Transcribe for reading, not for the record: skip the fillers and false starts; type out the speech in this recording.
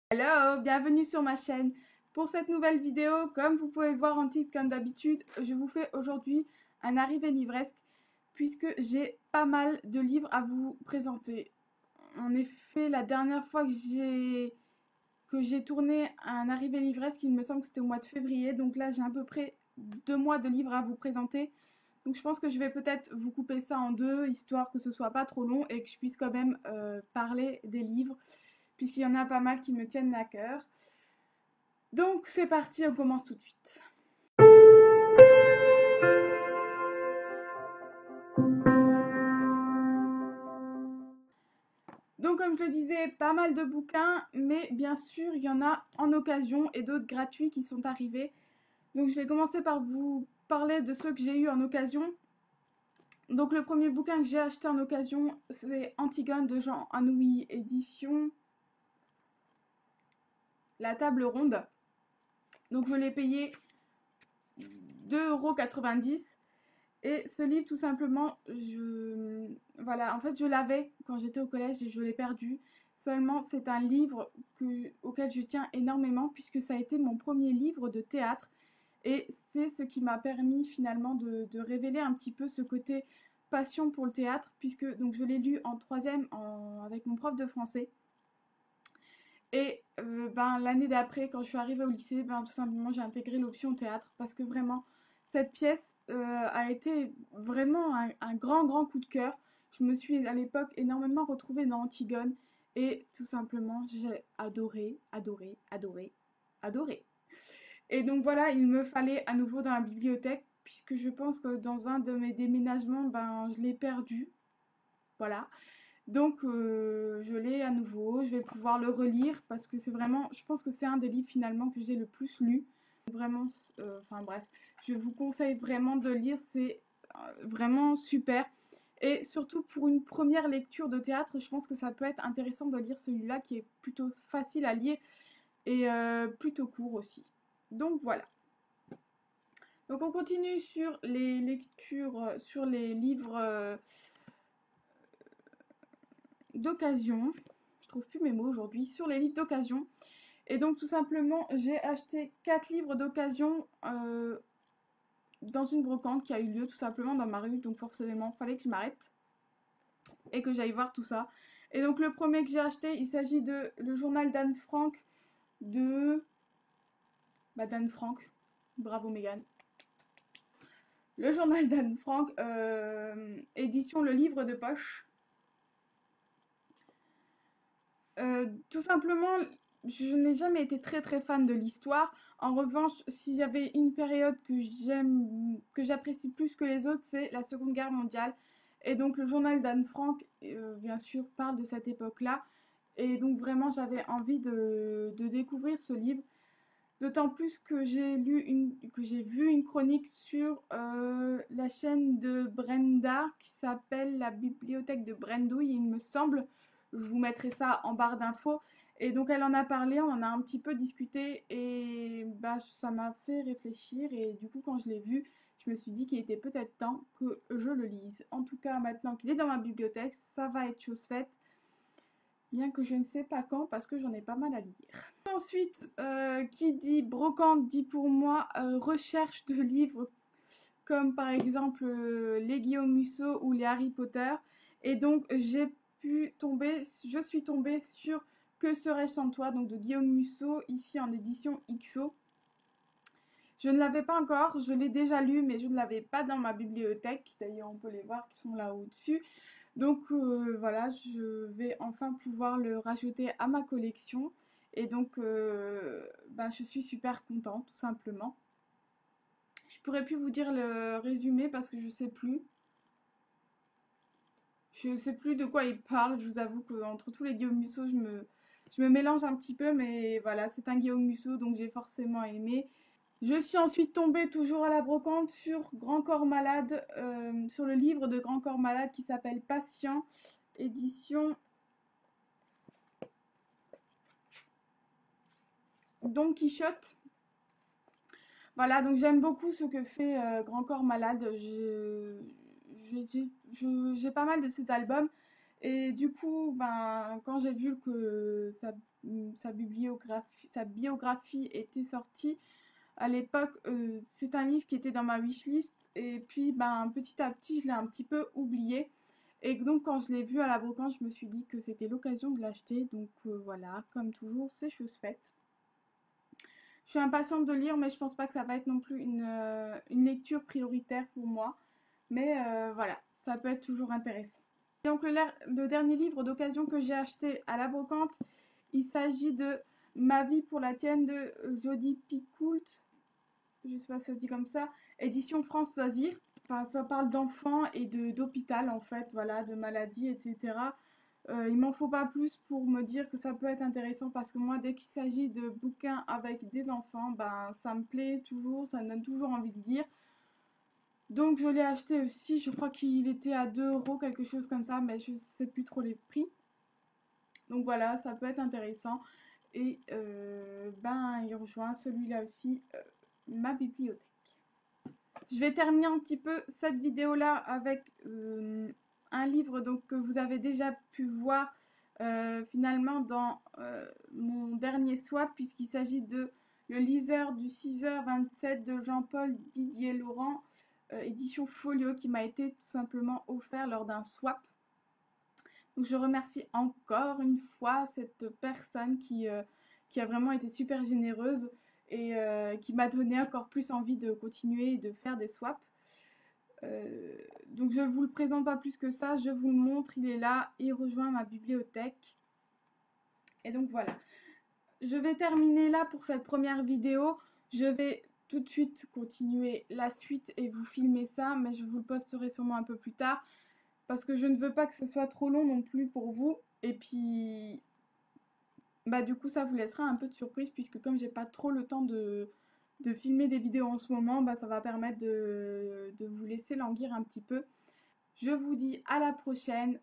Hello, bienvenue sur ma chaîne. Pour cette nouvelle vidéo, comme vous pouvez le voir en titre comme d'habitude, je vous fais aujourd'hui un arrivé livresque puisque j'ai pas mal de livres à vous présenter. En effet, la dernière fois que j'ai tourné un arrivé livresque, il me semble que c'était au mois de février, donc là j'ai à peu près 2 mois de livres à vous présenter. Donc je pense que je vais peut-être vous couper ça en deux, histoire que ce soit pas trop long et que je puisse quand même parler des livres, puisqu'il y en a pas mal qui me tiennent à cœur. Donc c'est parti, on commence tout de suite. Donc comme je le disais, pas mal de bouquins, mais bien sûr il y en a en occasion et d'autres gratuits qui sont arrivés. Donc je vais commencer par vous parler de ceux que j'ai eu en occasion. Donc le premier bouquin que j'ai acheté en occasion, c'est Antigone de Jean Anouilh, édition La Table Ronde. Donc je l'ai payé 2,90 €. Et ce livre, tout simplement, voilà, en fait, je l'avais quand j'étais au collège et je l'ai perdu. Seulement, c'est un livre auquel je tiens énormément puisque ça a été mon premier livre de théâtre. Et c'est ce qui m'a permis finalement de révéler un petit peu ce côté passion pour le théâtre, puisque donc je l'ai lu en troisième avec mon prof de français. Et l'année d'après, quand je suis arrivée au lycée, tout simplement j'ai intégré l'option théâtre parce que vraiment cette pièce a été vraiment un grand coup de cœur. Je me suis à l'époque énormément retrouvée dans Antigone et tout simplement j'ai adoré. Et donc voilà, il me fallait à nouveau dans la bibliothèque puisque je pense que dans un de mes déménagements, je l'ai perdu. Voilà. Donc je l'ai à nouveau, je vais pouvoir le relire parce que c'est vraiment, je pense que c'est un des livres finalement que j'ai le plus lu. Vraiment, enfin bref, je vous conseille vraiment de lire, c'est vraiment super. Et surtout pour une première lecture de théâtre, je pense que ça peut être intéressant de lire celui-là qui est plutôt facile à lire et plutôt court aussi. Donc voilà. Donc on continue sur les lectures, sur les livres d'occasion. Je trouve plus mes mots aujourd'hui. Sur les livres d'occasion. Et donc tout simplement, j'ai acheté 4 livres d'occasion dans une brocante qui a eu lieu tout simplement dans ma rue. Donc forcément, il fallait que je m'arrête et que j'aille voir tout ça. Et donc le premier que j'ai acheté, il s'agit de Le journal d'Anne Frank de... d'Anne Frank. Bravo Mégane. Le journal d'Anne Frank, édition Le Livre de Poche. Tout simplement, je n'ai jamais été très fan de l'histoire. En revanche, s'il y avait une période que j'apprécie plus que les autres, c'est la Seconde Guerre mondiale. Et donc le journal d'Anne Frank, bien sûr, parle de cette époque-là. Et donc vraiment, j'avais envie de découvrir ce livre. D'autant plus que j'ai vu une chronique sur la chaîne de Brenda qui s'appelle La Bibliothèque de Brendouille, il me semble. Je vous mettrai ça en barre d'infos. Et donc elle en a parlé, on en a un petit peu discuté et ça m'a fait réfléchir. Et du coup, quand je l'ai vu, je me suis dit qu'il était peut-être temps que je le lise. En tout cas, maintenant qu'il est dans ma bibliothèque, ça va être chose faite. Bien que je ne sais pas quand parce que j'en ai pas mal à lire. Ensuite, qui dit brocante dit pour moi recherche de livres comme par exemple les Guillaume Musso ou les Harry Potter. Et donc je suis tombée sur Que serais-je sans toi, donc de Guillaume Musso, ici en édition XO. Je ne l'avais pas encore, je l'ai déjà lu, mais je ne l'avais pas dans ma bibliothèque. D'ailleurs, on peut les voir qui sont là au-dessus. Donc voilà, je vais enfin pouvoir le rajouter à ma collection. Et donc, je suis super contente, tout simplement. Je pourrais plus vous dire le résumé parce que je sais plus. Je sais plus de quoi il parle. Je vous avoue qu'entre tous les Guillaume Musso, je me mélange un petit peu. Mais voilà, c'est un Guillaume Musso, donc j'ai forcément aimé. Je suis ensuite tombée toujours à la brocante sur Grand Corps Malade, sur le livre de Grand Corps Malade qui s'appelle Patient, édition Don Quichotte. Voilà, donc j'aime beaucoup ce que fait Grand Corps Malade. J'ai pas mal de ses albums Et du coup, ben, quand j'ai vu que sa biographie était sortie, à l'époque, c'est un livre qui était dans ma wishlist. Et puis, ben, petit à petit, je l'ai un petit peu oublié. Et donc, quand je l'ai vu à la brocante, je me suis dit que c'était l'occasion de l'acheter. Donc, voilà, comme toujours, c'est chose faite. Je suis impatiente de lire, mais je pense pas que ça va être non plus une lecture prioritaire pour moi. Mais voilà, ça peut être toujours intéressant. Donc le dernier livre d'occasion que j'ai acheté à la brocante, il s'agit de Ma vie pour la tienne de Jodi Picoult, je sais pas si ça se dit comme ça, édition France Loisirs. Enfin, ça parle d'enfants et d'hôpital en fait, voilà, de maladies, etc. Il m'en faut pas plus pour me dire que ça peut être intéressant parce que moi, dès qu'il s'agit de bouquins avec des enfants, ben ça me plaît toujours, ça me donne toujours envie de lire. Donc je l'ai acheté aussi, je crois qu'il était à 2 euros, quelque chose comme ça, mais je sais plus trop les prix. Donc voilà, ça peut être intéressant. Et ben il rejoint celui-là aussi, ma bibliothèque. Je vais terminer un petit peu cette vidéo-là avec un livre donc, que vous avez déjà pu voir finalement dans mon dernier swap, puisqu'il s'agit de Le liseur du 6h27 de Jean-Paul Didier Laurent, édition Folio, qui m'a été tout simplement offert lors d'un swap. Donc je remercie encore une fois cette personne qui a vraiment été super généreuse et qui m'a donné encore plus envie de continuer et de faire des swaps. Donc je ne vous le présente pas plus que ça, je vous le montre, il est là, il rejoint ma bibliothèque. Et donc voilà. Je vais terminer là pour cette première vidéo. Je vais tout de suite continuer la suite et vous filmer ça, mais je vous le posterai sûrement un peu plus tard parce que je ne veux pas que ce soit trop long non plus pour vous. Et puis, bah du coup, ça vous laissera un peu de surprise puisque comme j'ai pas trop le temps de filmer des vidéos en ce moment, bah ça va permettre de vous laisser languir un petit peu. Je vous dis à la prochaine.